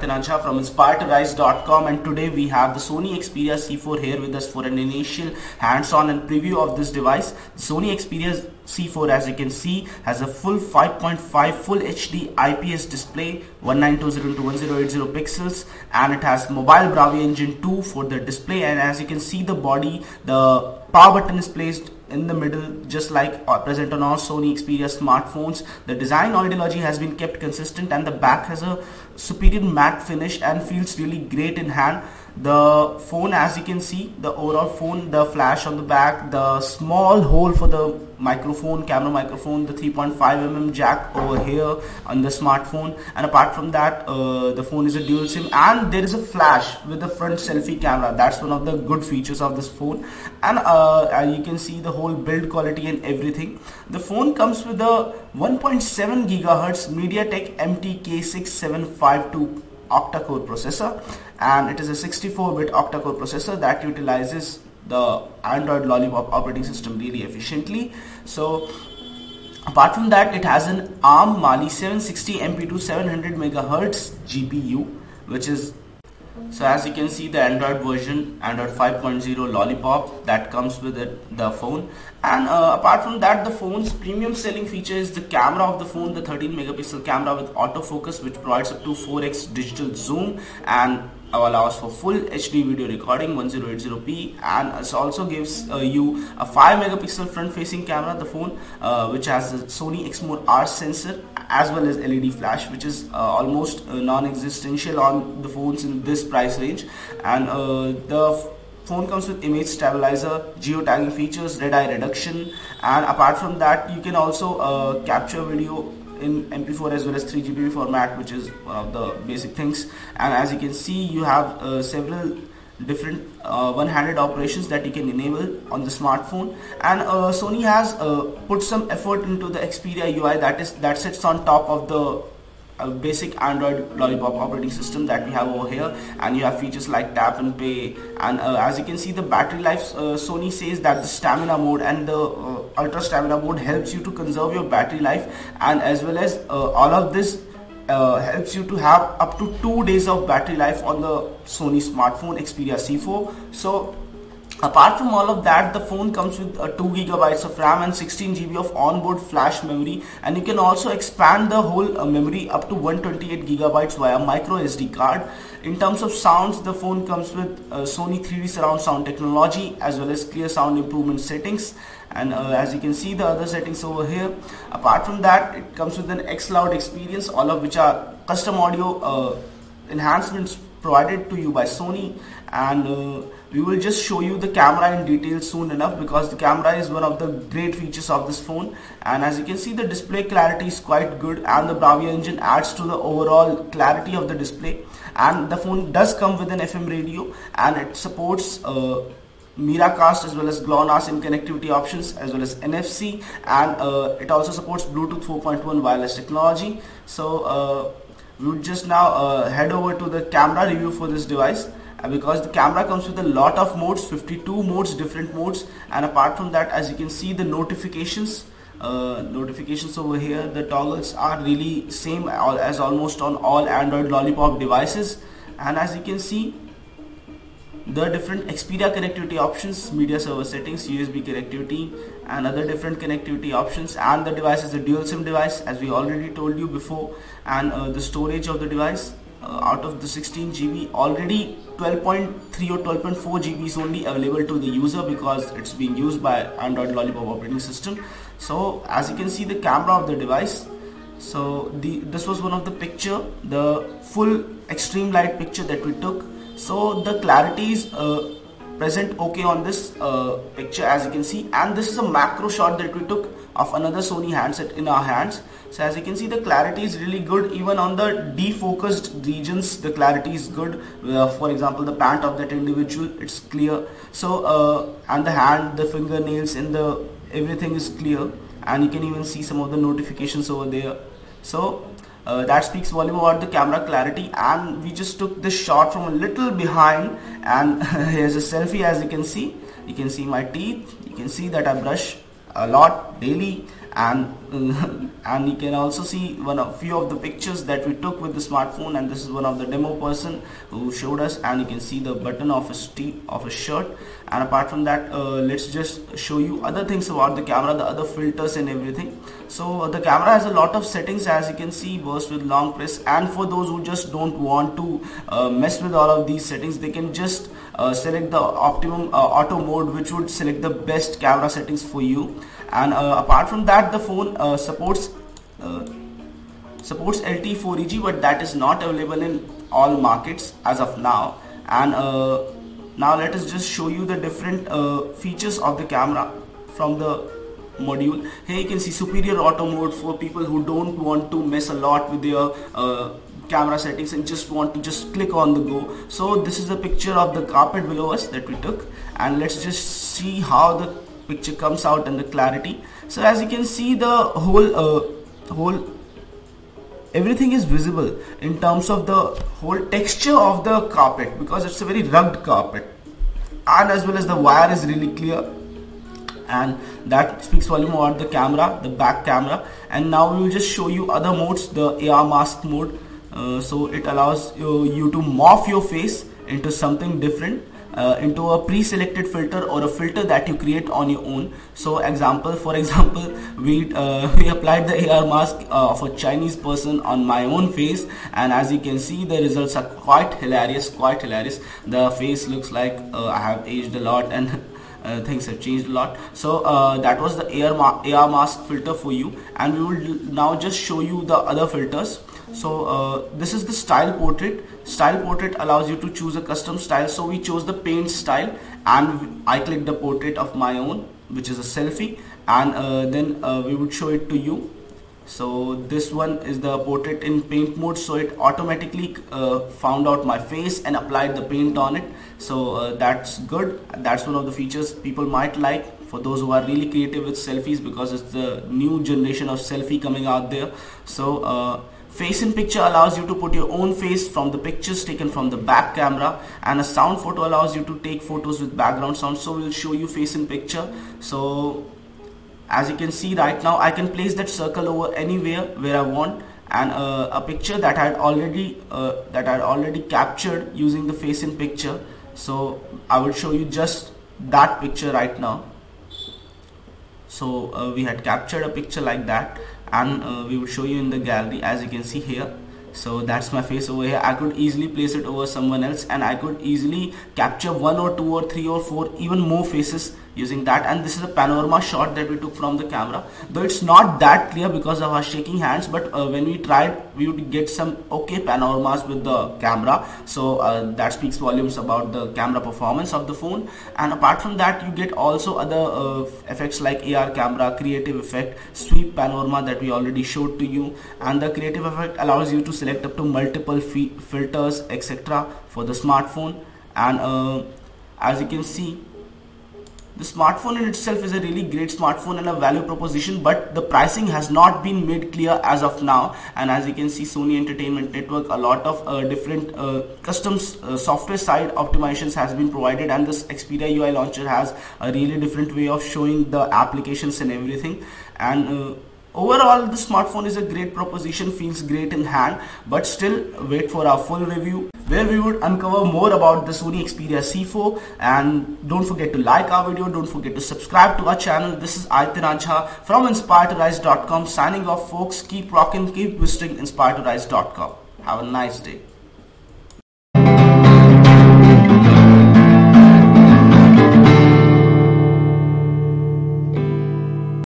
Jha from inspiredtorise.com, and today we have the Sony Xperia C4 here with us for an initial hands-on and preview of this device. The Sony Xperia C4, as you can see, has a full 5.5 Full HD IPS display, 1920x1080 pixels, and it has mobile Bravia Engine 2 for the display. And as you can see, the body, the power button is placed in the middle, just like present on all Sony Xperia smartphones. The design ideology has been kept consistent, and the back has a superior matte finish and feels really great in hand. The phone, as you can see, the overall phone, the flash on the back, the small hole for the microphone, camera microphone, the 3.5mm jack over here on the smartphone, and apart from that, the phone is a dual SIM, and there is a flash with the front selfie camera. That's one of the good features of this phone. And you can see the whole build quality and everything. The phone comes with a 1.7 GHz MediaTek MT-K6752 octa-core processor, and it is a 64-bit octa-core processor that utilizes the Android Lollipop operating system really efficiently. So apart from that, it has an ARM Mali 760 MP2 700 MHz GPU, which is, so as you can see, the Android version, Android 5.0 Lollipop that comes with it, the phone. And apart from that, the phone's premium selling feature is the camera of the phone, the 13 megapixel camera with autofocus, which provides up to 4x digital zoom and allows for full HD video recording 1080p, and it also gives you a 5 megapixel front facing camera, the phone, which has a Sony Exmos R sensor as well as LED flash, which is almost non-existential on the phones in this price range. And the phone comes with image stabilizer, geotagging features, red eye reduction, and apart from that, you can also capture video in MP4 as well as 3GP format, which is one of the basic things. And as you can see, you have several different one-handed operations that you can enable on the smartphone. And Sony has put some effort into the Xperia UI that sits on top of the basic Android Lollipop operating system that we have over here. And you have features like tap and pay, and as you can see, the battery life, Sony says that the stamina mode and the ultra stamina mode helps you to conserve your battery life, and as well as all of this helps you to have up to 2 days of battery life on the Sony smartphone Xperia C4. So apart from all of that, the phone comes with 2 GB of RAM and 16 GB of onboard flash memory, and you can also expand the whole memory up to 128 GB via micro SD card. In terms of sounds, the phone comes with Sony 3D surround sound technology as well as clear sound improvement settings. And as you can see, the other settings over here. Apart from that, it comes with an X Loud experience, all of which are custom audio enhancements provided to you by Sony. And we will just show you the camera in detail soon enough, because the camera is one of the great features of this phone. And as you can see, the display clarity is quite good, and the Bravia engine adds to the overall clarity of the display. And the phone does come with an FM radio, and it supports Miracast as well as GLONASS in connectivity options as well as NFC, and it also supports Bluetooth 4.1 wireless technology. So we would just now head over to the camera review for this device, because the camera comes with a lot of modes, 52 modes, different modes. And apart from that, as you can see, the notifications over here, the toggles are really same as almost on all Android Lollipop devices. And as you can see, the different Xperia connectivity options, media server settings, USB connectivity, and other different connectivity options. And the device is a dual SIM device, as we already told you before. And the storage of the device, out of the 16 GB, already 12.3 or 12.4 GB is only available to the user because it's being used by Android Lollipop operating system. So as you can see, the camera of the device, so this was one of the picture, the full extreme light picture that we took. So the clarity is present okay on this picture, as you can see. And this is a macro shot that we took of another Sony handset in our hands. So as you can see, the clarity is really good. Even on the defocused regions, the clarity is good. For example, the pant of that individual, it's clear. So and the hand, the fingernails, and the everything is clear. And you can even see some of the notifications over there. So that speaks volume about the camera clarity. And we just took this shot from a little behind, and here's a selfie. As you can see my teeth, you can see that I brush a lot daily, and and you can also see few of the pictures that we took with the smartphone, and this is one of the demo person who showed us, and you can see the button of his shirt. And apart from that, let's just show you other things about the camera, the other filters and everything. So the camera has a lot of settings, as you can see, burst with long press, and for those who just don't want to mess with all of these settings, they can just select the optimum auto mode, which would select the best camera settings for you. And apart from that, the phone supports LTE-4EG, but that is not available in all markets as of now. And now let us just show you the different features of the camera from the module. Here you can see superior auto mode for people who don't want to mess a lot with their camera settings and just want to just click on the go. So this is a picture of the carpet below us that we took, and let's just see how the picture comes out and the clarity. So as you can see, the whole everything is visible in terms of the whole texture of the carpet, because it's a very rugged carpet, and as well as the wire is really clear, and that speaks volume about the camera, the back camera. And now we will just show you other modes, the AR mask mode. So it allows you to morph your face into something different, into a pre-selected filter or a filter that you create on your own. So for example, we applied the AR mask of a Chinese person on my own face, and as you can see, the results are quite hilarious. The face looks like I have aged a lot, and things have changed a lot. So that was the AR mask filter for you, and we will now just show you the other filters. So this is the style portrait. Style portrait allows you to choose a custom style. So we chose the paint style, and I clicked the portrait of my own, which is a selfie, and then we would show it to you. So this one is the portrait in paint mode, so it automatically found out my face and applied the paint on it. So that's good. That's one of the features people might like for those who are really creative with selfies, because it's the new generation of selfie coming out there. So face in picture allows you to put your own face from the pictures taken from the back camera, and a sound photo allows you to take photos with background sound. So we'll show you face in picture. So as you can see right now, I can place that circle over anywhere where I want, and a picture that I had already captured using the face in picture. So I will show you just that picture right now. So we had captured a picture like that, and we will show you in the gallery, as you can see here. So that's my face over here. I could easily place it over someone else, and I could easily capture 1 or 2 or 3 or 4 even more faces using that. And this is a panorama shot that we took from the camera, though it's not that clear because of our shaking hands, but when we tried, we would get some okay panoramas with the camera. So that speaks volumes about the camera performance of the phone. And apart from that, you get also other effects like AR camera, creative effect, sweep panorama that we already showed to you, and the creative effect allows you to select up to multiple filters, etc. for the smartphone. And as you can see, the smartphone in itself is a really great smartphone and a value proposition, but the pricing has not been made clear as of now. And as you can see, Sony Entertainment Network, a lot of different custom software side optimizations has been provided, and this Xperia UI launcher has a really different way of showing the applications and everything. And overall, the smartphone is a great proposition, feels great in hand, but still wait for our full review, where we would uncover more about the Sony Xperia C4. And don't forget to like our video, don't forget to subscribe to our channel. This is Jha from InspiredToRise.com signing off, folks. Keep rocking, keep visiting InspiredToRise.com. Have a nice day.